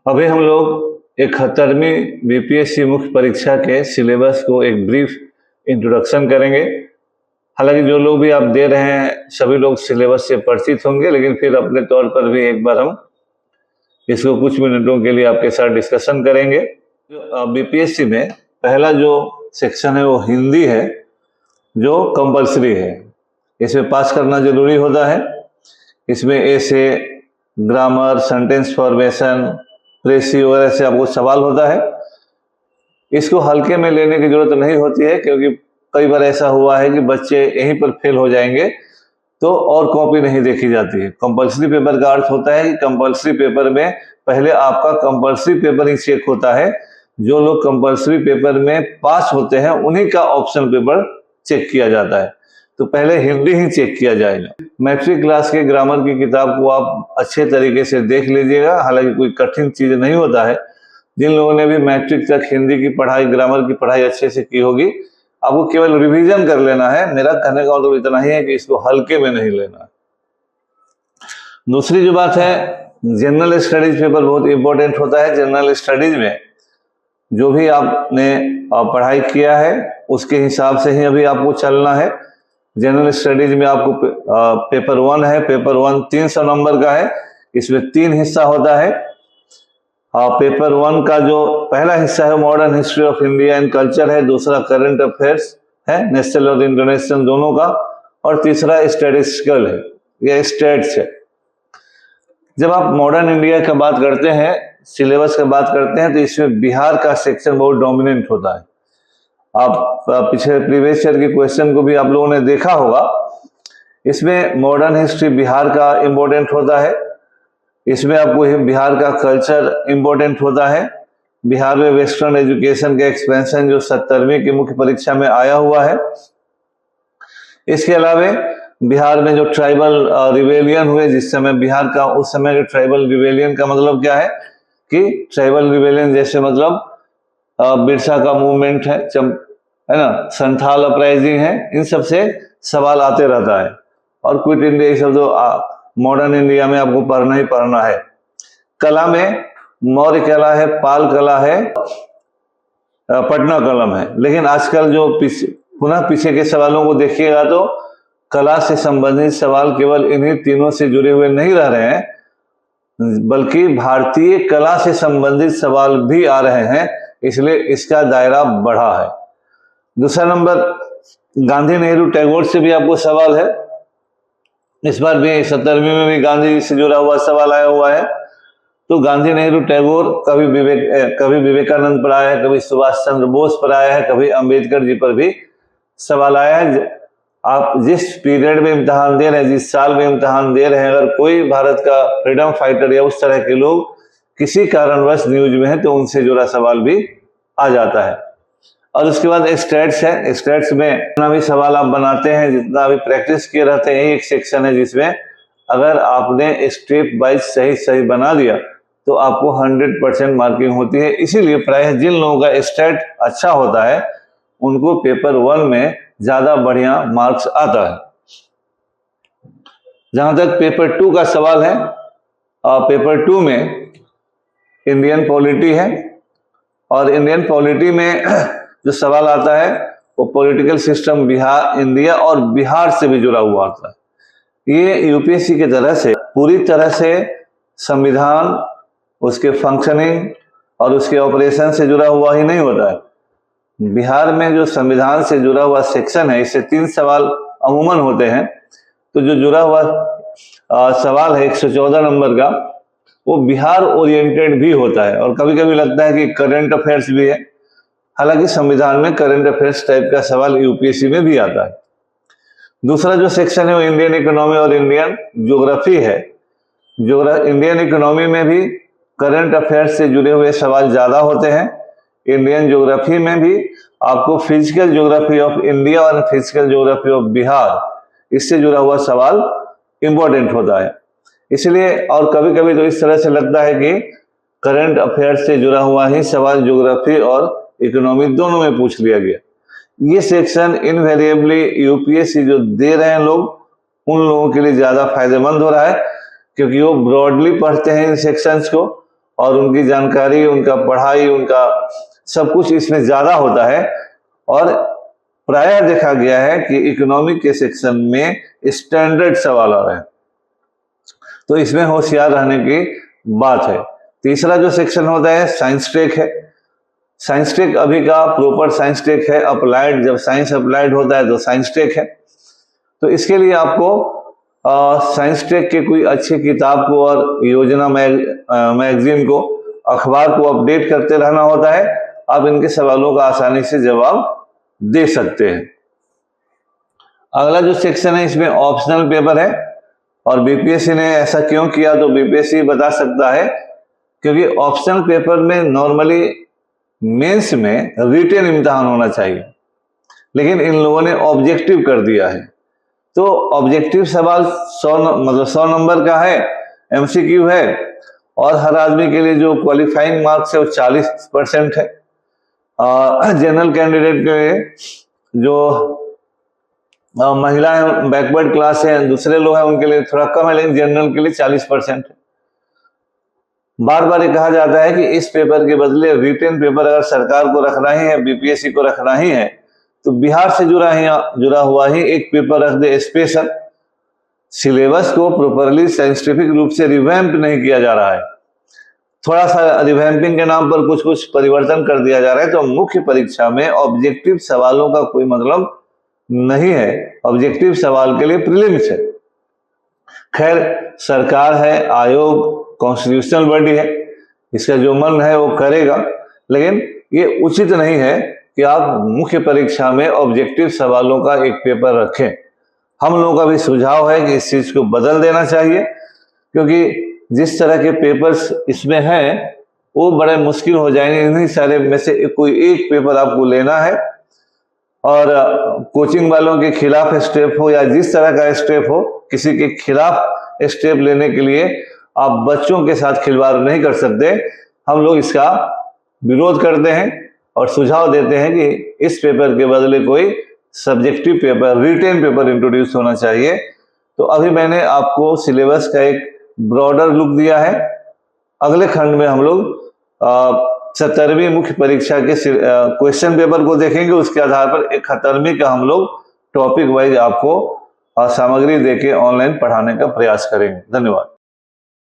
अभी हम लोग 71वीं बीपीएससी मुख्य परीक्षा के सिलेबस को एक ब्रीफ इंट्रोडक्शन करेंगे। हालांकि जो लोग भी आप दे रहे हैं सभी लोग सिलेबस से परिचित होंगे, लेकिन फिर अपने तौर पर भी एक बार हम इसको कुछ मिनटों के लिए आपके साथ डिस्कशन करेंगे। बीपीएससी में पहला जो सेक्शन है वो हिंदी है, जो कंपल्सरी है। इसमें पास करना जरूरी होता है। इसमें ऐसे, ग्रामर, सेंटेंस फॉर्मेशन, प्रेसी वगैरह से आपको सवाल होता है। इसको हल्के में लेने की जरूरत नहीं होती है, क्योंकि कई बार ऐसा हुआ है कि बच्चे यहीं पर फेल हो जाएंगे तो और कॉपी नहीं देखी जाती है। कंपल्सरी पेपर का अर्थ होता है कि कंपल्सरी पेपर में पहले आपका कंपल्सरी पेपर ही चेक होता है। जो लोग कंपल्सरी पेपर में पास होते हैं उन्हीं का ऑप्शन पेपर चेक किया जाता है। तो पहले हिंदी ही चेक किया जाएगा। मैट्रिक क्लास के ग्रामर की किताब को आप अच्छे तरीके से देख लीजिएगा। हालांकि कोई कठिन चीज नहीं होता है। जिन लोगों ने भी मैट्रिक तक हिंदी की पढ़ाई, ग्रामर की पढ़ाई अच्छे से की होगी, आपको केवल रिवीजन कर लेना है। मेरा कहने का मतलब इतना ही है कि इसको हल्के में नहीं लेना है। दूसरी जो बात है, जनरल स्टडीज पेपर बहुत इंपॉर्टेंट होता है। जनरल स्टडीज में जो भी आपने पढ़ाई किया है उसके हिसाब से ही अभी आपको चलना है। जनरल स्टडीज में आपको पेपर 1 है। पेपर 1 300 नंबर का है। इसमें 3 हिस्सा होता है। पेपर 1 का जो पहला हिस्सा है modern history of India and culture है। दूसरा करंट अफेयर्स है, नेशनल और इंटरनेशनल दोनों का। और तीसरा स्टैटिस्टिकल है, यह स्टेट्स है। जब आप मॉडर्न इंडिया की बात करते हैं, सिलेबस की बात करते हैं, तो इसमें बिहार का सेक्शन बहुत डोमिनेंट होता है। आप पिछले प्रीवियस ईयर के क्वेश्चन को भी आप लोगों ने देखा होगा। इसमें मॉडर्न हिस्ट्री बिहार का इंपॉर्टेंट होता है। इसमें आपको बिहार का कल्चर इंपॉर्टेंट होता है। बिहार में वेस्टर्न एजुकेशन का एक्सपेंशन जो 70वीं की मुख्य परीक्षा में आया हुआ है। इसके अलावा बिहार में जो ट्राइबल रिवेलियन हुए, जिस समय बिहार का, उस समय जो ट्राइबल रिवेलियन का मतलब क्या है कि ट्राइबल रिवेलियन जैसे मतलब बिरसा का मूवमेंट है ना, संथाल अपराइजिंग है, इन सब से सवाल आते रहता है। और क्विट इंडिया, ये सब तो मॉडर्न इंडिया में आपको पढ़ना ही पढ़ना है। कला में मौर्य कला है, पाल कला है, पटना कलम है। लेकिन आजकल जो पुनः पीछे के सवालों को देखिएगा तो कला से संबंधित सवाल केवल इन्हीं तीनों से जुड़े हुए नहीं रह रहे हैं, बल्कि भारतीय कला से संबंधित सवाल भी आ रहे हैं। इसलिए इसका दायरा बढ़ा है। दूसरा नंबर, गांधी, नेहरू, टैगोर से भी आपको सवाल है। इस बार भी 70वीं में भी गांधी जी से जुड़ा हुआ सवाल आया हुआ है। तो गांधी, नेहरू, टैगोर, कभी विवेकानंद पर आया है, कभी सुभाष चंद्र बोस पर आया है, कभी अंबेडकर जी पर भी सवाल आया है। आप जिस पीरियड में इम्तिहान दे रहे हैं, जिस साल में इम्तिहान दे रहे हैं, अगर कोई भारत का फ्रीडम फाइटर या उस तरह के लोग किसी कारणवश न्यूज में है तो उनसे जुड़ा सवाल भी आ जाता है। और उसके बाद स्टेट्स है। स्टेट्स में जितना भी सवाल आप बनाते हैं, जितना भी प्रैक्टिस किए रहते हैं, यही एक सेक्शन है जिसमें अगर आपने स्टेप वाइज सही बना दिया तो आपको 100% मार्किंग होती है। इसीलिए प्रायः जिन लोगों का स्टेट अच्छा होता है उनको पेपर 1 में ज्यादा बढ़िया मार्क्स आता है। जहां तक पेपर 2 का सवाल है, पेपर 2 में इंडियन पॉलिटी है। और इंडियन पॉलिटी में जो सवाल आता है वो पॉलिटिकल सिस्टम बिहार, इंडिया और बिहार से भी जुड़ा हुआ आता है। ये यूपीएससी की तरह से पूरी तरह से संविधान, उसके फंक्शनिंग और उसके ऑपरेशन से जुड़ा हुआ ही नहीं होता है। बिहार में जो संविधान से जुड़ा हुआ सेक्शन है, इससे 3 सवाल अमूमन होते हैं। तो जो जुड़ा हुआ सवाल है 114 नंबर का, वो बिहार ओरिएंटेड भी होता है। और कभी कभी लगता है कि करंट अफेयर्स भी है। हालांकि संविधान में करंट अफेयर्स टाइप का सवाल यूपीएससी में भी आता है। दूसरा जो सेक्शन है वो इंडियन इकोनॉमी और इंडियन ज्योग्राफी है। इंडियन इकोनॉमी में भी करंट अफेयर्स से जुड़े हुए सवाल ज्यादा होते हैं। इंडियन ज्योग्राफी में भी आपको फिजिकल ज्योग्राफी ऑफ इंडिया और फिजिकल ज्योग्राफी ऑफ बिहार, इससे जुड़ा हुआ सवाल इंपॉर्टेंट होता है। इसलिए और कभी कभी तो इस तरह से लगता है कि करंट अफेयर्स से जुड़ा हुआ ही सवाल ज्योग्राफी और इकोनॉमी दोनों में पूछ लिया गया। ये सेक्शन इनवेरिएबली यूपीएससी जो दे रहे हैं लोग, उन लोगों के लिए ज्यादा फायदेमंद हो रहा है, क्योंकि वो ब्रॉडली पढ़ते हैं इन सेक्शंस को और उनकी जानकारी, उनका पढ़ाई, उनका सब कुछ इसमें ज़्यादा होता है। और प्रायः देखा गया है कि इकोनॉमिक के सेक्शन में स्टैंडर्ड सवाल आ रहे हैं, तो इसमें होशियार रहने की बात है। तीसरा जो सेक्शन होता है साइंस टेक है। साइंस टेक अभी का प्रॉपर साइंस टेक है, अप्लाइड, जब साइंस अप्लाइड होता है तो साइंस टेक है। तो इसके लिए आपको साइंस टेक के कोई अच्छी किताब को और योजना मैगजीन को, अखबार को अपडेट करते रहना होता है। आप इनके सवालों का आसानी से जवाब दे सकते हैं। अगला जो सेक्शन है इसमें ऑप्शनल पेपर है, और बीपीएससी ने ऐसा क्यों किया तो बीपीएससी बता सकता है, क्योंकि ऑप्शनल पेपर में नॉर्मली मेंस में रिटन इम्तिहान होना चाहिए, लेकिन इन लोगों ने ऑब्जेक्टिव कर दिया है। तो ऑब्जेक्टिव सवाल 100 नंबर का है, एमसीक्यू है, और हर आदमी के लिए जो क्वालिफाइंग मार्क्स है वो 40% है। जनरल कैंडिडेट के जो महिलाएं बैकवर्ड क्लास है, दूसरे लोग हैं, उनके लिए थोड़ा कम है, लेकिन जनरल के लिए 40% है। बार बार ये कहा जाता है कि इस पेपर के बदले रिटन पेपर अगर सरकार को रखना ही है, बीपीएससी को रखना ही है, तो बिहार से जुड़ा हुआ ही एक पेपर रख दे स्पेशल। सिलेबस को प्रॉपरली साइंटिफिक रूप से रिवैम्प नहीं किया जा रहा है, थोड़ा सा रिवैम्पिंग के नाम पर कुछ कुछ परिवर्तन कर दिया जा रहा है। तो मुख्य परीक्षा में ऑब्जेक्टिव सवालों का कोई मतलब नहीं है, ऑब्जेक्टिव सवाल के लिए प्रीलिम्स है। खैर, सरकार है, आयोग कॉन्स्टिट्यूशनल बॉडी है, इसका जो मन है वो करेगा, लेकिन ये उचित नहीं है कि आप मुख्य परीक्षा में ऑब्जेक्टिव सवालों का एक पेपर रखें। हम लोगों का भी सुझाव है कि इस चीज को बदल देना चाहिए, क्योंकि जिस तरह के पेपर्स इसमें हैं वो बड़े मुश्किल हो जाएंगे। इन्हीं सारे में से कोई एक पेपर आपको लेना है, और कोचिंग वालों के खिलाफ स्टेप हो या जिस तरह का स्टेप हो, किसी के खिलाफ स्टेप लेने के लिए आप बच्चों के साथ खिलवाड़ नहीं कर सकते। हम लोग इसका विरोध करते हैं और सुझाव देते हैं कि इस पेपर के बदले कोई subjective paper, written paper introduce होना चाहिए। तो अभी मैंने आपको सिलेबस का एक ब्रॉडर लुक दिया है। अगले खंड में हम लोग 70वीं मुख्य परीक्षा के क्वेश्चन पेपर को देखेंगे। उसके आधार पर 71वीं का हम लोग टॉपिक वाइज आपको सामग्री देके ऑनलाइन पढ़ाने का प्रयास करेंगे। धन्यवाद।